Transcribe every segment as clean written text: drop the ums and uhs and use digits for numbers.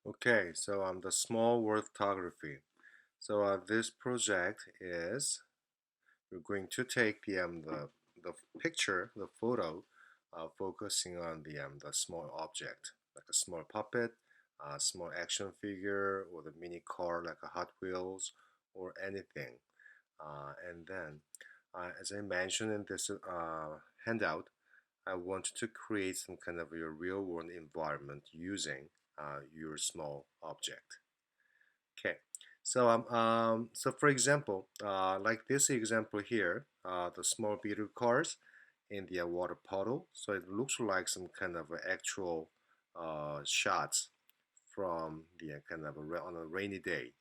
Okay, so the small world photography. So this project is we're going to take the picture, the photo, focusing on the small object, like a small puppet, a small action figure, or the mini car like a Hot Wheels, or anything. And then, as I mentioned in this handout, I want to create some kind of a real world environment using your small object. Okay, so for example, like this example here, the small beetle cars in the water puddle. So it looks like some kind of actual shots from the kind of on a rainy day.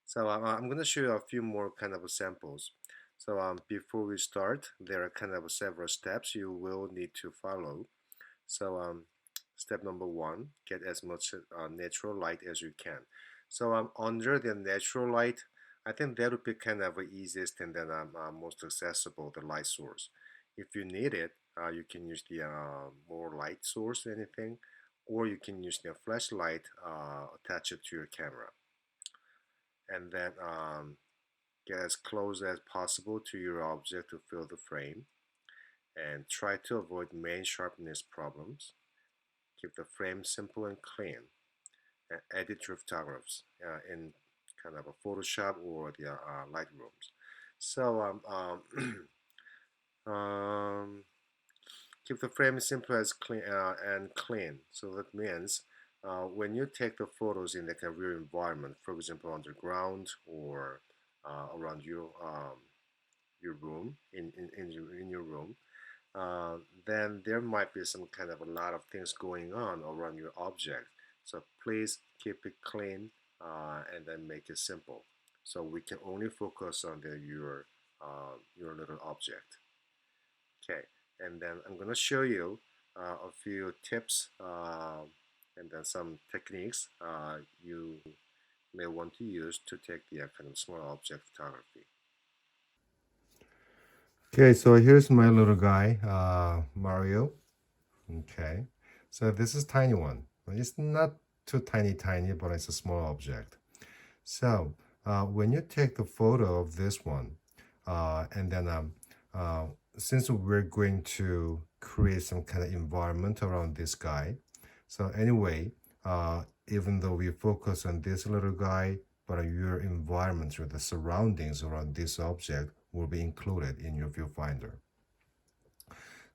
So I'm going to show you a few more kind of samples. So before we start, there are kind of several steps you will need to follow. So step number one, get as much natural light as you can. So under the natural light, I think that would be kind of easiest and then most accessible, the light source. If you need it, you can use the more light source, anything, or you can use the flashlight, attach it to your camera, and then get as close as possible to your object to fill the frame, and try to avoid main sharpness problems. Keep the frame simple and clean, and edit your photographs in kind of a Photoshop or the Lightrooms. So keep the frame simple as clean and clean. So that means when you take the photos in like a real environment, for example, underground or around your room in your room, then there might be some kind of a lot of things going on around your object. So please keep it clean and then make it simple. So we can only focus on your little object. Okay, and then I'm gonna show you a few tips and then some techniques you may want to use to take the kind of small object photography. Okay, so here's my little guy, Mario. Okay, so this is tiny one. It's not too tiny, but it's a small object. So when you take the photo of this one, and then uh, since we're going to create some kind of environment around this guy, so anyway, even though we focus on this little guy, but your environment or the surroundings around this object will be included in your viewfinder.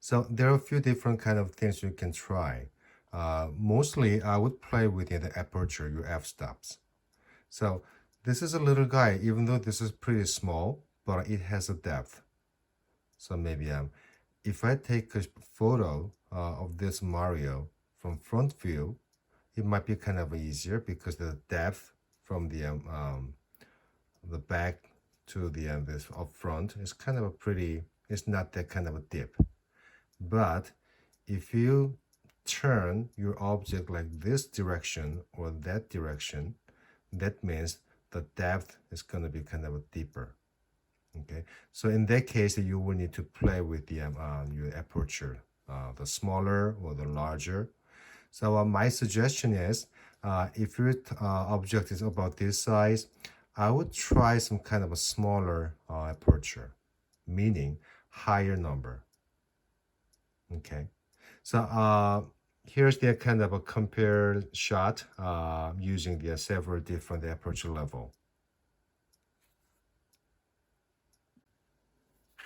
So there are a few different kind of things you can try. Mostly, I would play with the aperture, your f-stops. So this is a little guy, even though this is pretty small, but it has a depth. So maybe if I take a photo of this Mario from front view, it might be kind of easier because the depth from the back to this up front is kind of a pretty. It's not that kind of a dip. But if you turn your object like this direction or that direction, that means the depth is going to be kind of a deeper. Okay, so in that case, you will need to play with the your aperture, the smaller or the larger. So my suggestion is, if your object is about this size, I would try some kind of a smaller aperture, meaning higher number. Okay, so here's the kind of a compared shot using the several different aperture level.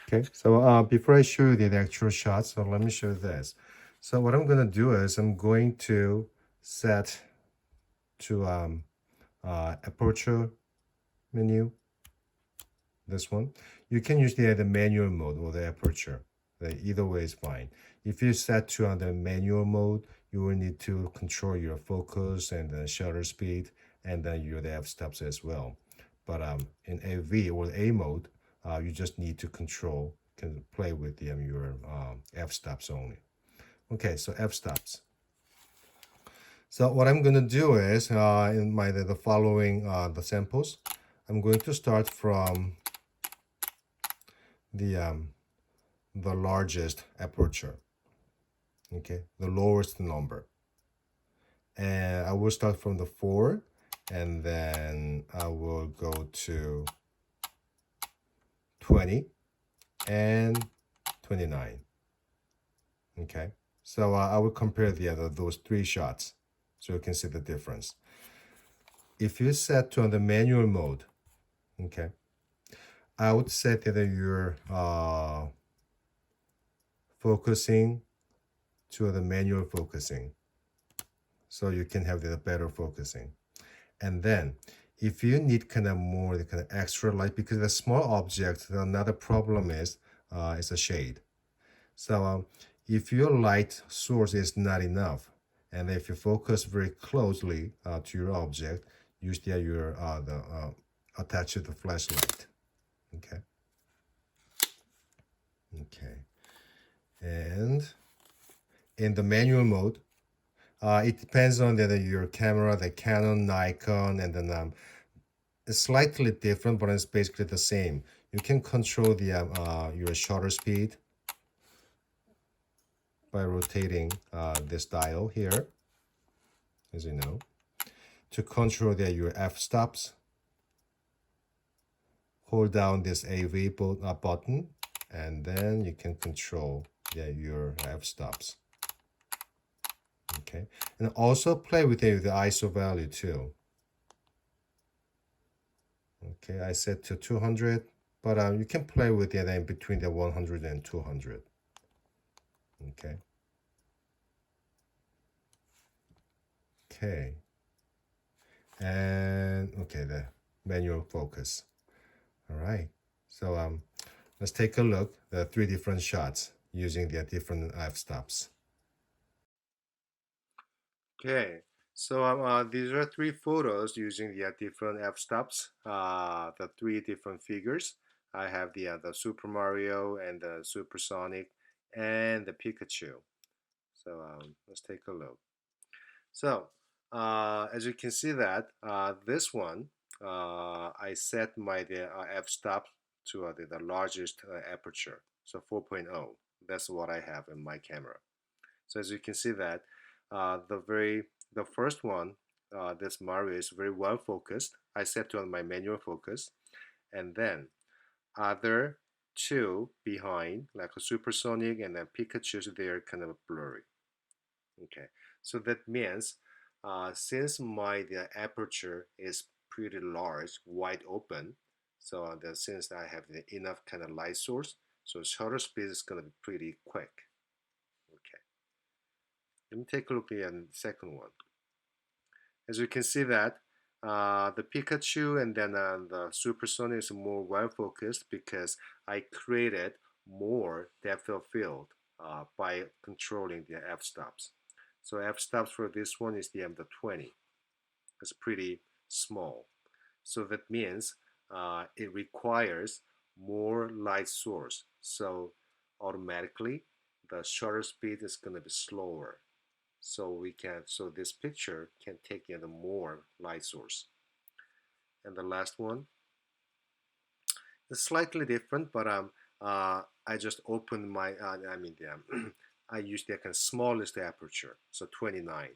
Okay, so before I show you the actual shot, so let me show you this. So what I'm gonna do is I'm going to set to aperture menu, this one. You can use the manual mode or the aperture. Either way is fine. If you set to on the manual mode, you will need to control your focus and the shutter speed and then your f-stops as well. But in AV or A mode, you just need to can play with your f-stops only. Okay, so f-stops. So what I'm going to do is in the following the samples, I'm going to start from the um, the largest aperture. Okay, the lowest number, And I will start from the 4, and then I will go to 20 and 29. Okay, so I will compare the other those 3 shots so you can see the difference. If you set to the manual mode, okay, I would set that you're focusing to the manual focusing, so you can have the better focusing. And then if you need kind of more the kind of extra light, because the small object, another problem is it's a shade. So if your light source is not enough, and if you focus very closely to your object, usually you're attached to the flashlight. Okay. Okay. And in the manual mode, it depends on your camera, the Canon, Nikon, and then it's slightly different, but it's basically the same. You can control the your shutter speed by rotating this dial here, as you know. To control your f-stops, hold down this AV button, and then you can control your f-stops. Okay, and also play with the ISO value too. Okay, I set to 200, but you can play with it in between the 100 and 200. Okay. Okay. And okay, the manual focus. All right. So let's take a look at the 3 different shots using the different f-stops. Okay, so these are 3 photos using the different f-stops, the 3 different figures. I have the Super Mario and the Supersonic and the Pikachu. So let's take a look. So as you can see that this one, I set my f-stop to the largest aperture, so 4.0. That's what I have in my camera. So as you can see that the first one, this Mario is very well focused. I set to my manual focus, and then other 2 behind, like a Supersonic and then Pikachu, they're kind of blurry. Okay, so that means since the aperture is pretty large, wide open, so since I have enough kind of light source, so shutter speed is going to be pretty quick. Okay, let me take a look at the second one. As you can see that the Pikachu and then the Supersonic is more well focused because I created more depth of field by controlling the f-stops. So f-stops for this one is the 20. It's pretty small. So that means it requires more light source. So automatically the shutter speed is going to be slower. So this picture can take in more light source. And the last one is slightly different, but I just opened my I used the kind of smallest aperture, so 29.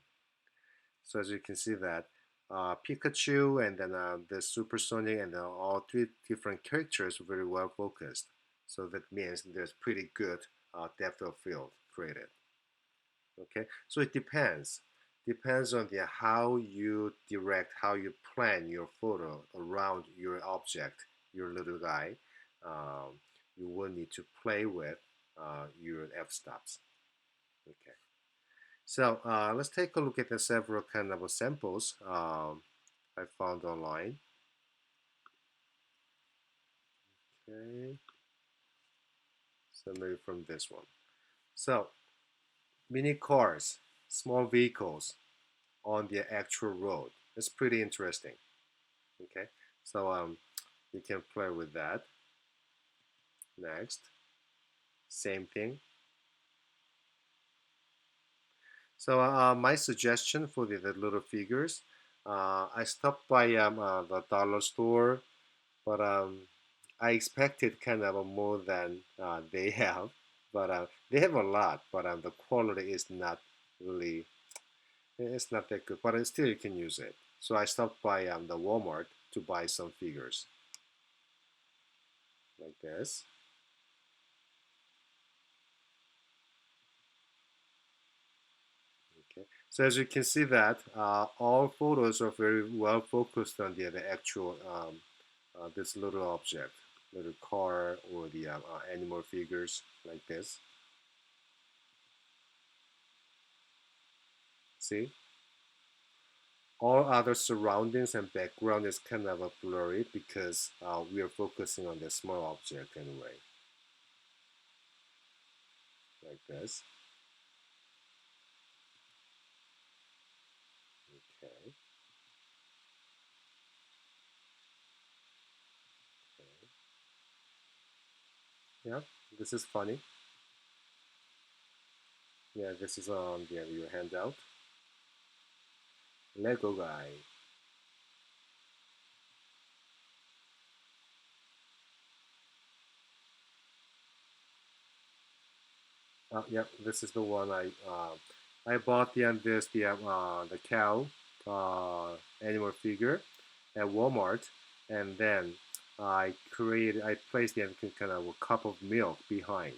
So as you can see that Pikachu and then the Supersonic and all 3 different characters are very well focused. So that means there's pretty good depth of field created. Okay, so it depends on how you direct, how you plan your photo around your object, your little guy. You will need to play with your f-stops. Okay, so let's take a look at the several kind of samples I found online. Okay, so maybe from this one. So mini cars, small vehicles on the actual road. It's pretty interesting. Okay, so you can play with that. Next, same thing. So my suggestion for the little figures, I stopped by the dollar store, but I expected kind of a more than they have, but they have a lot, but the quality is not really It's not that good, but still you can use it. So I stopped by the Walmart to buy some figures like this. Okay. So as you can see that all photos are very well focused on the actual this little object, little car or the animal figures like this. See? All other surroundings and background is kind of a blurry because we are focusing on the small object anyway, like this. Okay. Okay. Yeah, this is funny. Yeah, this is on your handout. Lego guy. Yeah, this is the one I bought the cow animal figure at Walmart, and then I placed the kind of a cup of milk behind.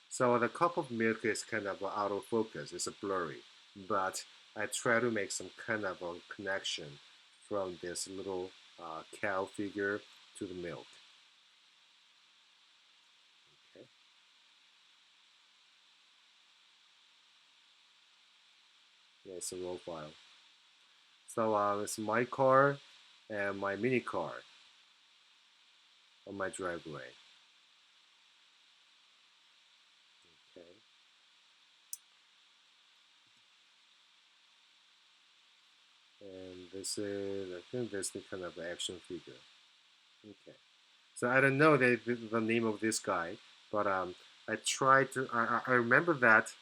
So the cup of milk is kind of out of focus. It's a blurry, but I try to make some kind of a connection from this little cow figure to the milk. Okay. Yeah, it's a raw file. So it's my car and my mini car on my driveway. Okay. And this is, I think this is kind of action figure. Okay. So I don't know the name of this guy, but I tried to, I remember that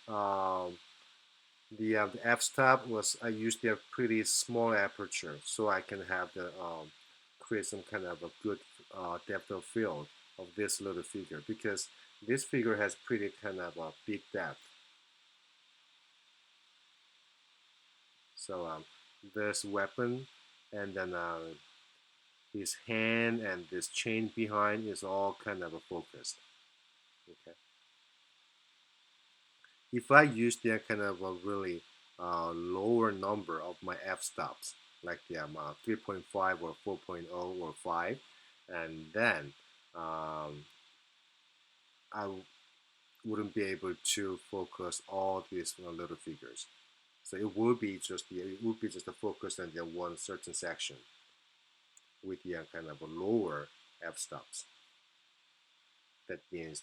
the f-stop was, I used a pretty small aperture so I can have the, create some kind of a good depth of field of this little figure because this figure has pretty kind of a big depth. So this weapon and then his hand and this chain behind is all kind of focused. Okay. If I use the kind of a really lower number of my f-stops, like the 3.5 or 4.0 or 5, and then I wouldn't be able to focus all these little figures. So it would be just a focus on the one certain section with the kind of a lower f-stops. That means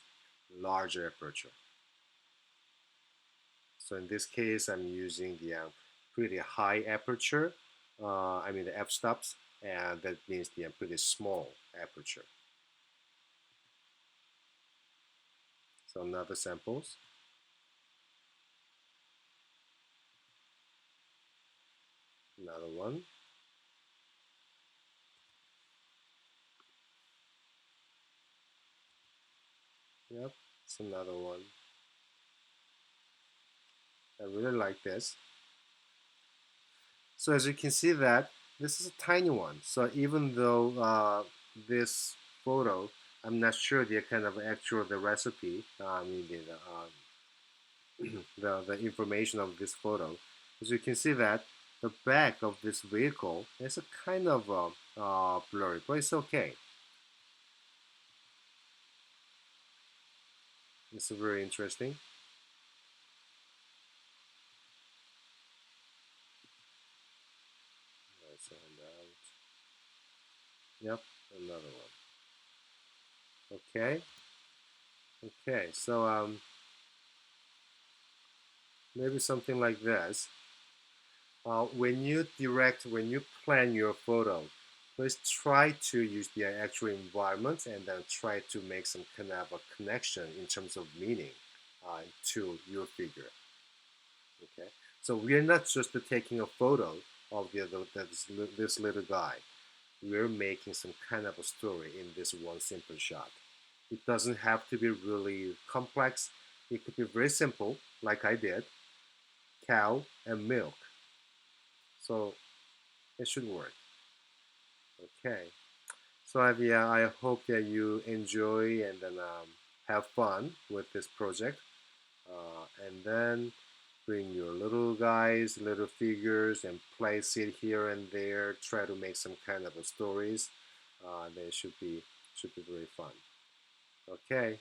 larger aperture. So in this case, I'm using the pretty high aperture. I mean the f-stops, and that means the pretty small aperture. So another samples. Another one. Yep, it's another one. I really like this. So as you can see that this is a tiny one. So even though this photo, I'm not sure the kind of actual the recipe, I mean the information of this photo. As you can see that the back of this vehicle is a kind of blurry, but it's okay. It's very interesting. Let's send out. Yep, another one. Okay, okay. So maybe something like this. When you plan your photo, please try to use the actual environment and then try to make some kind of a connection in terms of meaning to your figure. Okay, so we are not just taking a photo of this little guy. We're making some kind of a story in this one simple shot. It doesn't have to be really complex. It could be very simple, like I did, cow and milk. So it should work. Okay. So I hope that you enjoy and then have fun with this project. And then bring your little guys, little figures, and place it here and there. Try to make some kind of a stories. They should be very fun. Okay.